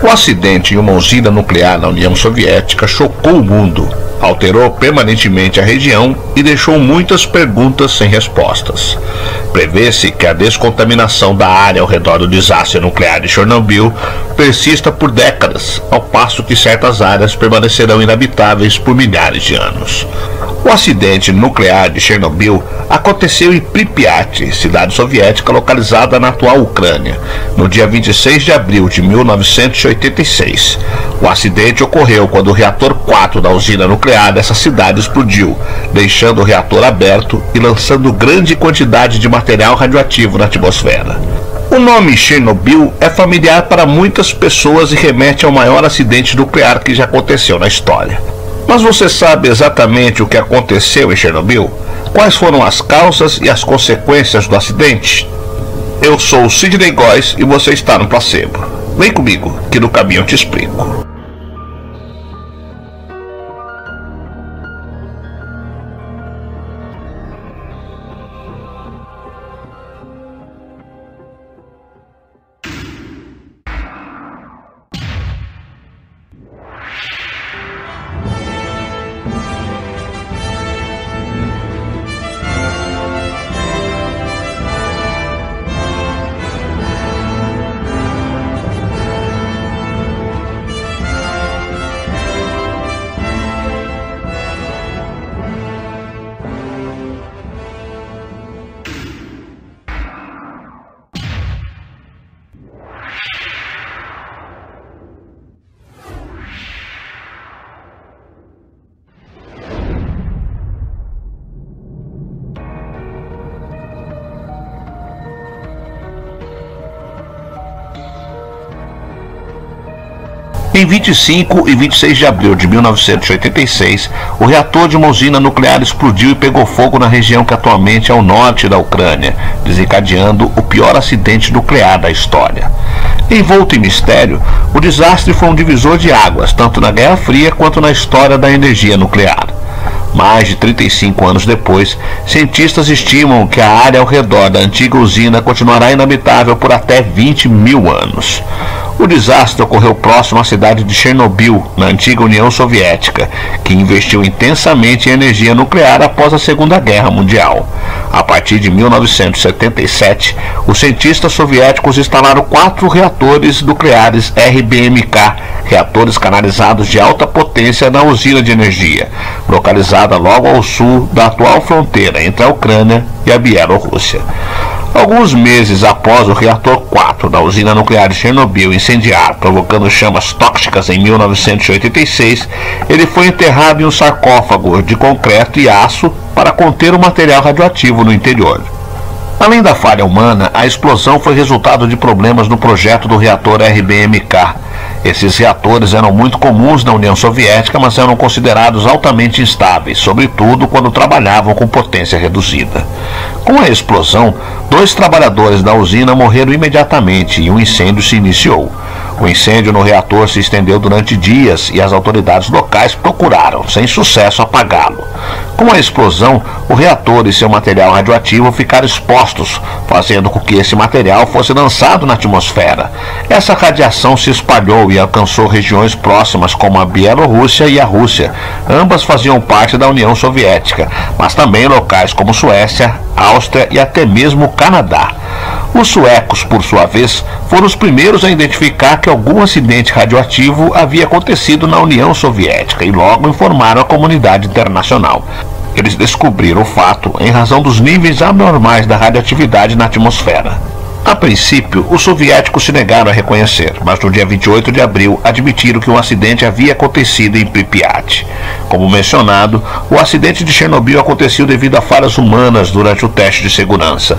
O acidente em uma usina nuclear na União Soviética chocou o mundo, alterou permanentemente a região e deixou muitas perguntas sem respostas. Prevê-se que a descontaminação da área ao redor do desastre nuclear de Chernobyl persista por décadas, ao passo que certas áreas permanecerão inabitáveis por milhares de anos. O acidente nuclear de Chernobyl aconteceu em Pripyat, cidade soviética localizada na atual Ucrânia, no dia 26 de abril de 1986. O acidente ocorreu quando o reator 4 da usina nuclear dessa cidade explodiu, deixando o reator aberto e lançando grande quantidade de material radioativo na atmosfera. O nome Chernobyl é familiar para muitas pessoas e remete ao maior acidente nuclear que já aconteceu na história. Mas você sabe exatamente o que aconteceu em Chernobyl? Quais foram as causas e as consequências do acidente? Eu sou o Sidney Góes e você está no Placebo. Vem comigo, que no caminho eu te explico. Em 25 e 26 de abril de 1986, o reator de uma usina nuclear explodiu e pegou fogo na região que atualmente é o norte da Ucrânia, desencadeando o pior acidente nuclear da história. Envolto em mistério, o desastre foi um divisor de águas, tanto na Guerra Fria quanto na história da energia nuclear. Mais de 35 anos depois, cientistas estimam que a área ao redor da antiga usina continuará inabitável por até 20 mil anos. O desastre ocorreu próximo à cidade de Chernobyl, na antiga União Soviética, que investiu intensamente em energia nuclear após a Segunda Guerra Mundial. A partir de 1977, os cientistas soviéticos instalaram 4 reatores nucleares RBMK, reatores canalizados de alta potência na usina de energia, localizada logo ao sul da atual fronteira entre a Ucrânia e a Bielorrússia. Alguns meses após o reator 4 da usina nuclear de Chernobyl incendiar, provocando chamas tóxicas em 1986, ele foi enterrado em um sarcófago de concreto e aço para conter o material radioativo no interior. Além da falha humana, a explosão foi resultado de problemas no projeto do reator RBMK. Esses reatores eram muito comuns na União Soviética, mas eram considerados altamente instáveis, sobretudo quando trabalhavam com potência reduzida. Com a explosão, 2 trabalhadores da usina morreram imediatamente e um incêndio se iniciou. O incêndio no reator se estendeu durante dias e as autoridades locais procuraram, sem sucesso, apagá-lo. Com a explosão, o reator e seu material radioativo ficaram expostos, fazendo com que esse material fosse lançado na atmosfera. Essa radiação se espalhou e alcançou regiões próximas como a Bielorrússia e a Rússia. Ambas faziam parte da União Soviética, mas também locais como Suécia, Áustria e até mesmo o Canadá. Os suecos, por sua vez, foram os primeiros a identificar que algum acidente radioativo havia acontecido na União Soviética e logo informaram a comunidade internacional. Eles descobriram o fato em razão dos níveis anormais da radioatividade na atmosfera. A princípio, os soviéticos se negaram a reconhecer, mas no dia 28 de abril admitiram que um acidente havia acontecido em Pripyat. Como mencionado, o acidente de Chernobyl aconteceu devido a falhas humanas durante o teste de segurança.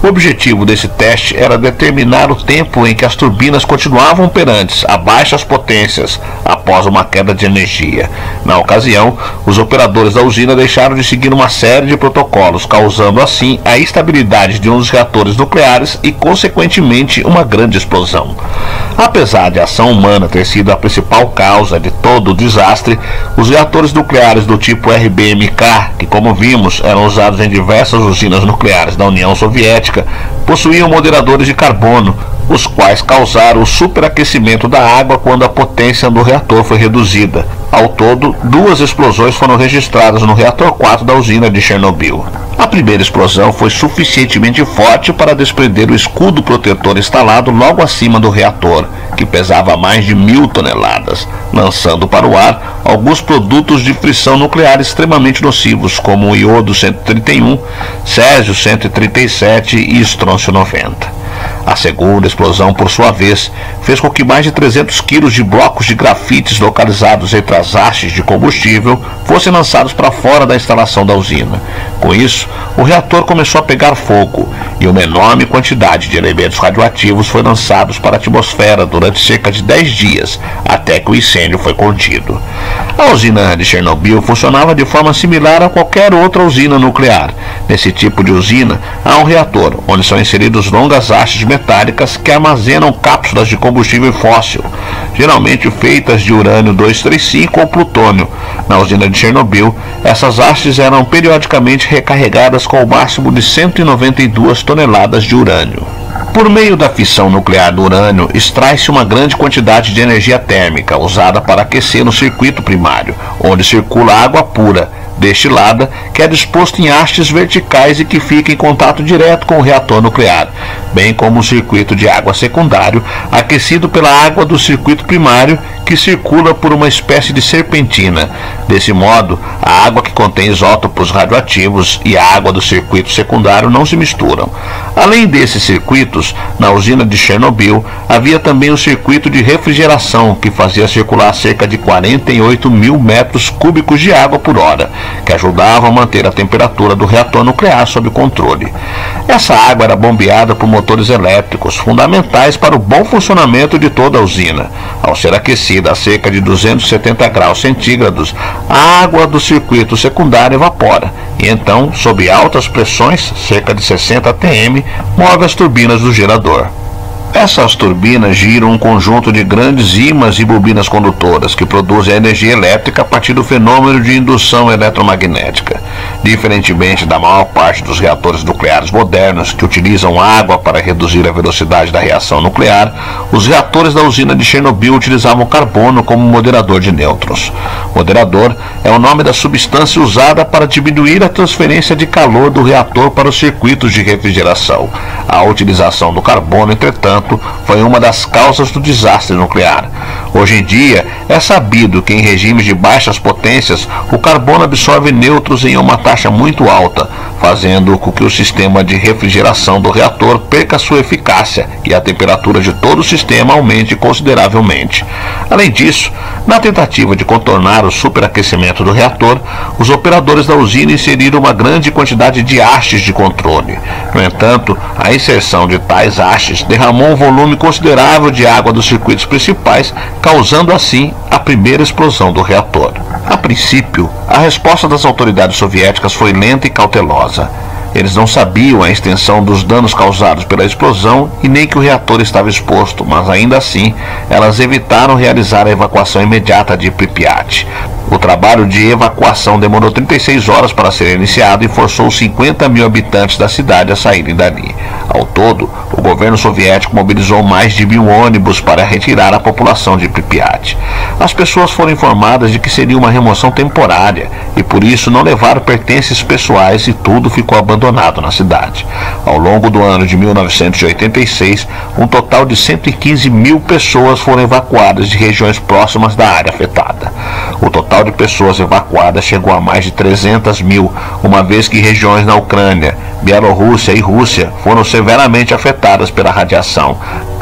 O objetivo desse teste era determinar o tempo em que as turbinas continuavam operantes a baixas potências após uma queda de energia. Na ocasião, os operadores da usina deixaram de seguir uma série de protocolos, causando assim a instabilidade de um dos reatores nucleares e, consequentemente, uma grande explosão. Apesar de a ação humana ter sido a principal causa de todo o desastre, os reatores nucleares do tipo RBMK, que, como vimos, eram usados em diversas usinas nucleares da União Soviética, possuíam moderadores de carbono, os quais causaram o superaquecimento da água quando a potência do reator foi reduzida. Ao todo, 2 explosões foram registradas no reator 4 da usina de Chernobyl. A primeira explosão foi suficientemente forte para desprender o escudo protetor instalado logo acima do reator, que pesava mais de 1.000 toneladas, lançando para o ar alguns produtos de fissão nuclear extremamente nocivos, como o iodo 131, césio 137 e estrôncio 90. A segunda explosão, por sua vez, fez com que mais de 300 quilos de blocos de grafites localizados entre as hastes de combustível fossem lançados para fora da instalação da usina. Com isso, o reator começou a pegar fogo e uma enorme quantidade de elementos radioativos foi lançados para a atmosfera durante cerca de 10 dias, até que o incêndio foi contido. A usina de Chernobyl funcionava de forma similar a qualquer outra usina nuclear. Nesse tipo de usina, há um reator, onde são inseridos longas hastes metálicas que armazenam cápsulas de combustível fóssil, geralmente feitas de urânio 235 ou plutônio. Na usina de Chernobyl, essas hastes eram periodicamente recarregadas com o máximo de 192 toneladas de urânio. Por meio da fissão nuclear do urânio, extrai-se uma grande quantidade de energia térmica usada para aquecer no circuito primário, onde circula água pura, destilada, que é disposto em hastes verticais e que fica em contato direto com o reator nuclear, bem como o circuito de água secundário, aquecido pela água do circuito primário, que circula por uma espécie de serpentina. Desse modo, a água que contém isótopos radioativos e a água do circuito secundário não se misturam. Além desses circuitos, na usina de Chernobyl, havia também o circuito de refrigeração, que fazia circular cerca de 48.000 metros cúbicos de água por hora, que ajudava a manter a temperatura do reator nuclear sob controle. Essa água era bombeada por motores elétricos, fundamentais para o bom funcionamento de toda a usina. Ao ser aquecida a cerca de 270 graus centígrados, a água do circuito secundário evapora, e então, sob altas pressões, cerca de 60 atm, move as turbinas do gerador. Essas turbinas giram um conjunto de grandes ímãs e bobinas condutoras que produzem a energia elétrica a partir do fenômeno de indução eletromagnética. Diferentemente da maior parte dos reatores nucleares modernos que utilizam água para reduzir a velocidade da reação nuclear, os reatores da usina de Chernobyl utilizavam carbono como moderador de nêutrons. Moderador é o nome da substância usada para diminuir a transferência de calor do reator para os circuitos de refrigeração. A utilização do carbono, entretanto, foi uma das causas do desastre nuclear. Hoje em dia, é sabido que em regimes de baixas potências, o carbono absorve nêutrons em uma taxa muito alta, fazendo com que o sistema de refrigeração do reator perca sua eficácia e a temperatura de todo o sistema aumente consideravelmente. Além disso, na tentativa de contornar o superaquecimento do reator, os operadores da usina inseriram uma grande quantidade de hastes de controle. No entanto, a inserção de tais hastes derramou um volume considerável de água dos circuitos principais, causando assim a primeira explosão do reator. A princípio, a resposta das autoridades soviéticas foi lenta e cautelosa. Eles não sabiam a extensão dos danos causados pela explosão e nem que o reator estava exposto, mas ainda assim, elas evitaram realizar a evacuação imediata de Pripyat. O trabalho de evacuação demorou 36 horas para ser iniciado e forçou 50.000 habitantes da cidade a saírem dali. Ao todo, o governo soviético mobilizou mais de 1.000 ônibus para retirar a população de Pripyat. As pessoas foram informadas de que seria uma remoção temporária e por isso não levaram pertences pessoais e tudo ficou abandonado na cidade. Ao longo do ano de 1986, um total de 115.000 pessoas foram evacuadas de regiões próximas da área afetada. O total de pessoas evacuadas chegou a mais de 300.000, uma vez que regiões na Ucrânia, Bielorrússia e Rússia foram severamente afetadas pela radiação.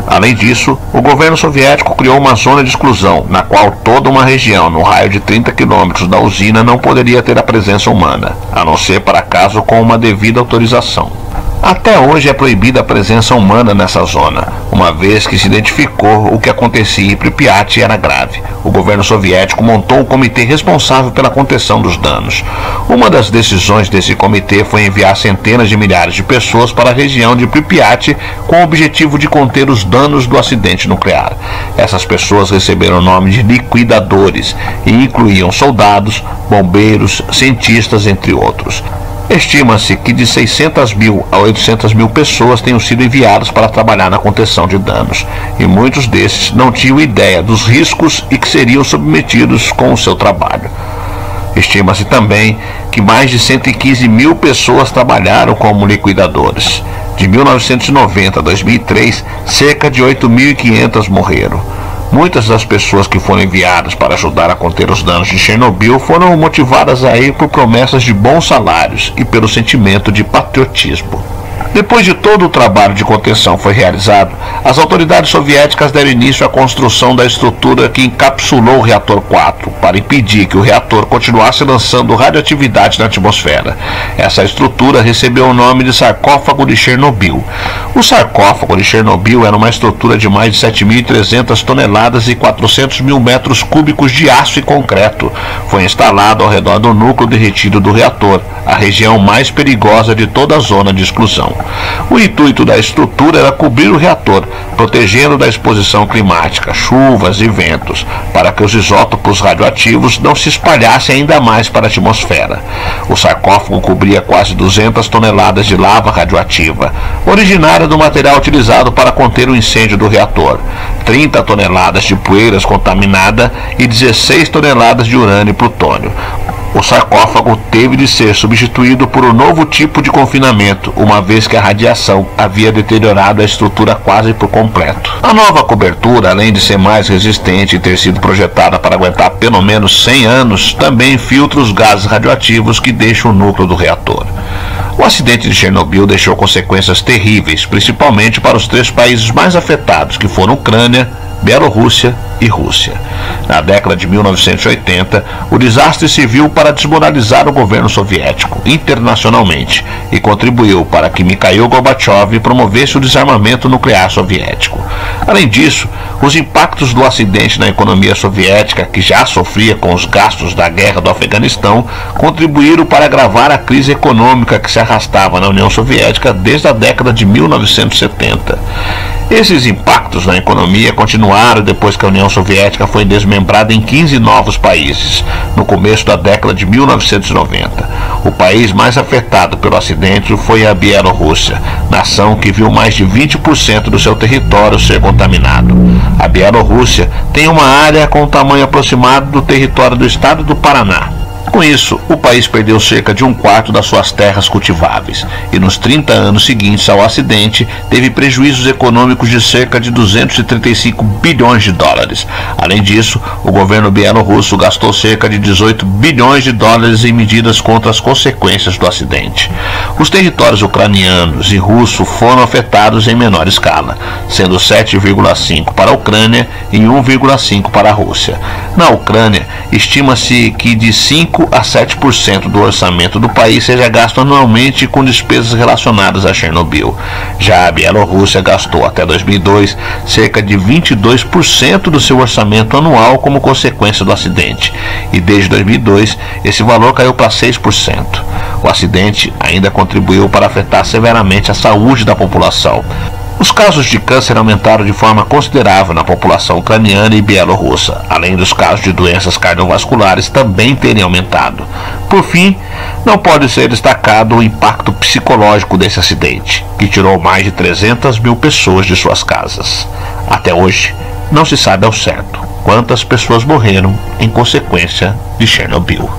Além disso, o governo soviético criou uma zona de exclusão, na qual toda uma região no raio de 30 quilômetros da usina não poderia ter a presença humana, a não ser para caso com uma devida autorização. Até hoje é proibida a presença humana nessa zona, uma vez que se identificou o que acontecia em Pripyat era grave. O governo soviético montou um comitê responsável pela contenção dos danos. Uma das decisões desse comitê foi enviar centenas de milhares de pessoas para a região de Pripyat com o objetivo de conter os danos do acidente nuclear. Essas pessoas receberam o nome de liquidadores e incluíam soldados, bombeiros, cientistas, entre outros. Estima-se que de 600 mil a 800 mil pessoas tenham sido enviadas para trabalhar na contenção de danos, e muitos desses não tinham ideia dos riscos e que seriam submetidos com o seu trabalho. Estima-se também que mais de 115 mil pessoas trabalharam como liquidadores. De 1990 a 2003, cerca de 8.500 morreram. Muitas das pessoas que foram enviadas para ajudar a conter os danos de Chernobyl foram motivadas aí por promessas de bons salários e pelo sentimento de patriotismo. Depois de todo o trabalho de contenção foi realizado, as autoridades soviéticas deram início à construção da estrutura que encapsulou o reator 4, para impedir que o reator continuasse lançando radioatividade na atmosfera. Essa estrutura recebeu o nome de sarcófago de Chernobyl. O sarcófago de Chernobyl era uma estrutura de mais de 7.300 toneladas e 400 mil metros cúbicos de aço e concreto. Foi instalado ao redor do núcleo derretido do reator, a região mais perigosa de toda a zona de exclusão. O intuito da estrutura era cobrir o reator, protegendo da exposição climática, chuvas e ventos, para que os isótopos radioativos não se espalhassem ainda mais para a atmosfera. O sarcófago cobria quase 200 toneladas de lava radioativa, originária do material utilizado para conter o incêndio do reator, 30 toneladas de poeiras contaminada e 16 toneladas de urânio e plutônio. O sarcófago teve de ser substituído por um novo tipo de confinamento, uma vez que a radiação havia deteriorado a estrutura quase por completo. A nova cobertura, além de ser mais resistente e ter sido projetada para aguentar pelo menos 100 anos, também filtra os gases radioativos que deixam o núcleo do reator. O acidente de Chernobyl deixou consequências terríveis, principalmente para os 3 países mais afetados, que foram Ucrânia, Bielorrússia e Rússia. Na década de 1980, o desastre serviu para desmoralizar o governo soviético internacionalmente e contribuiu para que Mikhail Gorbachev promovesse o desarmamento nuclear soviético. Além disso, os impactos do acidente na economia soviética, que já sofria com os gastos da guerra do Afeganistão, contribuíram para agravar a crise econômica que se arrastava na União Soviética desde a década de 1970. Esses impactos na economia continuaram depois que a União Soviética foi desmembrada em 15 novos países, no começo da década de 1990. O país mais afetado pelo acidente foi a Bielorrússia, nação que viu mais de 20% do seu território ser contaminado. A Bielorrússia tem uma área com o tamanho aproximado do território do estado do Paraná. Com isso, o país perdeu cerca de 1/4 das suas terras cultiváveis e nos 30 anos seguintes ao acidente teve prejuízos econômicos de cerca de 235 bilhões de dólares. Além disso, o governo bielorrusso gastou cerca de 18 bilhões de dólares em medidas contra as consequências do acidente. Os territórios ucranianos e russo foram afetados em menor escala, sendo 7,5 para a Ucrânia e 1,5 para a Rússia. Na Ucrânia, estima-se que de 5 a 7% do orçamento do país seja gasto anualmente com despesas relacionadas a Chernobyl. Já a Bielorrússia gastou até 2002 cerca de 22% do seu orçamento anual como consequência do acidente, e desde 2002 esse valor caiu para 6%. O acidente ainda contribuiu para afetar severamente a saúde da população. Os casos de câncer aumentaram de forma considerável na população ucraniana e bielorrussa, além dos casos de doenças cardiovasculares também terem aumentado. Por fim, não pode ser destacado o impacto psicológico desse acidente, que tirou mais de 300 mil pessoas de suas casas. Até hoje, não se sabe ao certo quantas pessoas morreram em consequência de Chernobyl.